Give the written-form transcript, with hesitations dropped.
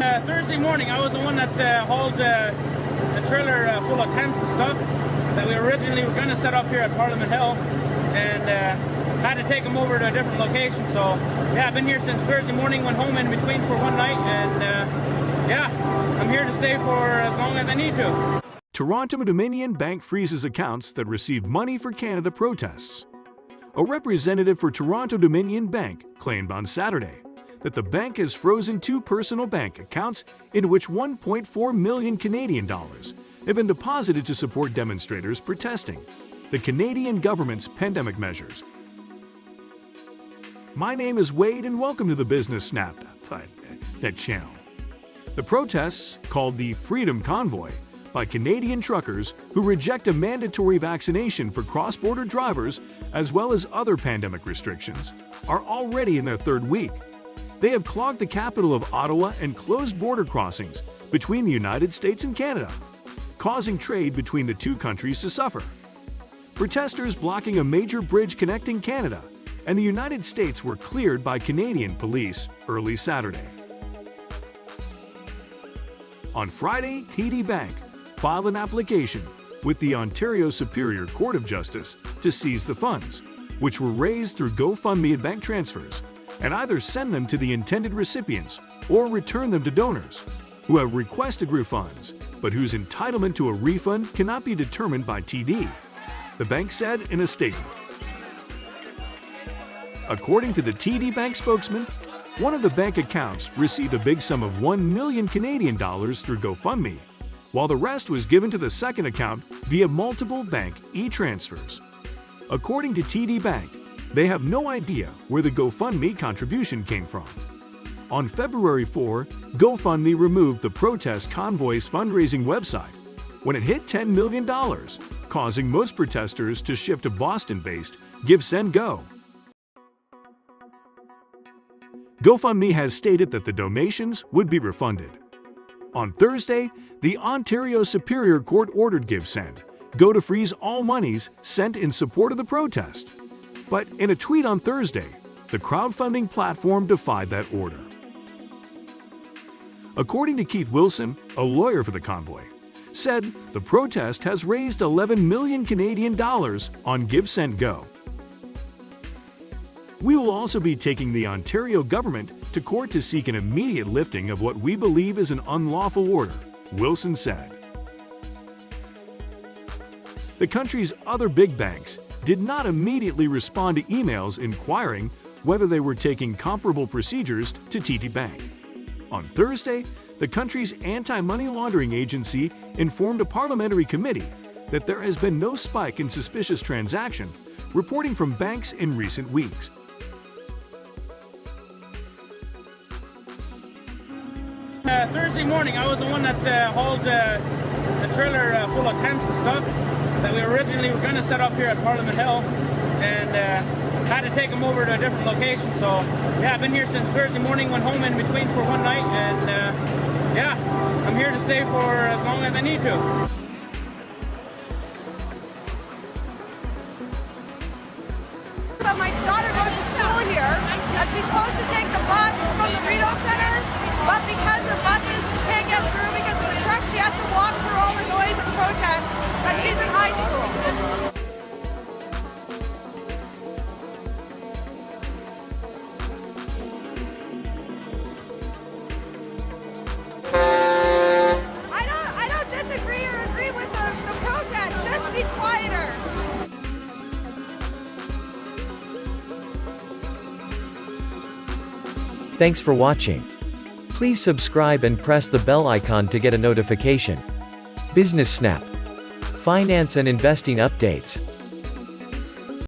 Thursday morning, I was the one that hauled the trailer full of tents and stuff that we originally were going to set up here at Parliament Hill, and had to take them over to a different location. So yeah, I've been here since Thursday morning, went home in between for one night, and yeah, I'm here to stay for as long as I need to. Toronto Dominion Bank freezes accounts that received money for Canada protests. A representative for Toronto Dominion Bank claimed on Saturday that the bank has frozen two personal bank accounts in which 1.4 million Canadian dollars have been deposited to support demonstrators protesting the Canadian government's pandemic measures. My name is Wade and welcome to the Business Snap channel. The protests, called the Freedom Convoy, by Canadian truckers who reject a mandatory vaccination for cross-border drivers as well as other pandemic restrictions, are already in their third week. They have clogged the capital of Ottawa and closed border crossings between the United States and Canada, causing trade between the two countries to suffer. Protesters blocking a major bridge connecting Canada and the United States were cleared by Canadian police early Saturday. On Friday, TD Bank filed an application with the Ontario Superior Court of Justice to seize the funds, which were raised through GoFundMe and bank transfers, and either send them to the intended recipients or return them to donors who have requested refunds, but whose entitlement to a refund cannot be determined by TD, the bank said in a statement. According to the TD Bank spokesman, one of the bank accounts received a big sum of 1 million Canadian dollars through GoFundMe, while the rest was given to the second account via multiple bank e-transfers. According to TD Bank, they have no idea where the GoFundMe contribution came from. On February 4, GoFundMe removed the Protest Convoy's fundraising website when it hit $10 million, causing most protesters to shift to Boston-based GiveSendGo. GoFundMe has stated that the donations would be refunded. On Thursday, the Ontario Superior Court ordered GiveSendGo to freeze all monies sent in support of the protest. But in a tweet on Thursday, the crowdfunding platform defied that order. According to Keith Wilson, a lawyer for the convoy, said the protest has raised 11 million Canadian dollars on GiveSendGo. We will also be taking the Ontario government to court to seek an immediate lifting of what we believe is an unlawful order, Wilson said. The country's other big banks did not immediately respond to emails inquiring whether they were taking comparable procedures to TD Bank. On Thursday, the country's anti-money laundering agency informed a parliamentary committee that there has been no spike in suspicious transaction reporting from banks in recent weeks. Thursday morning, I was the one that hauled the trailer full of tents and stuff that we originally were going to set up here at Parliament Hill, and had to take them over to a different location. So yeah, I've been here since Thursday morning, went home in between for one night, and yeah, I'm here to stay for as long as I need to. So my daughter goes to school here, and she's supposed to take the bus from the Reuters Center, but because the buses can't get through because of the truck, she has to walk through all the noise and protest, but she's in high school. I don't disagree or agree with the protest, just be quieter. Thanks for watching. Please subscribe and press the bell icon to get a notification. Business Snap. Finance and investing updates.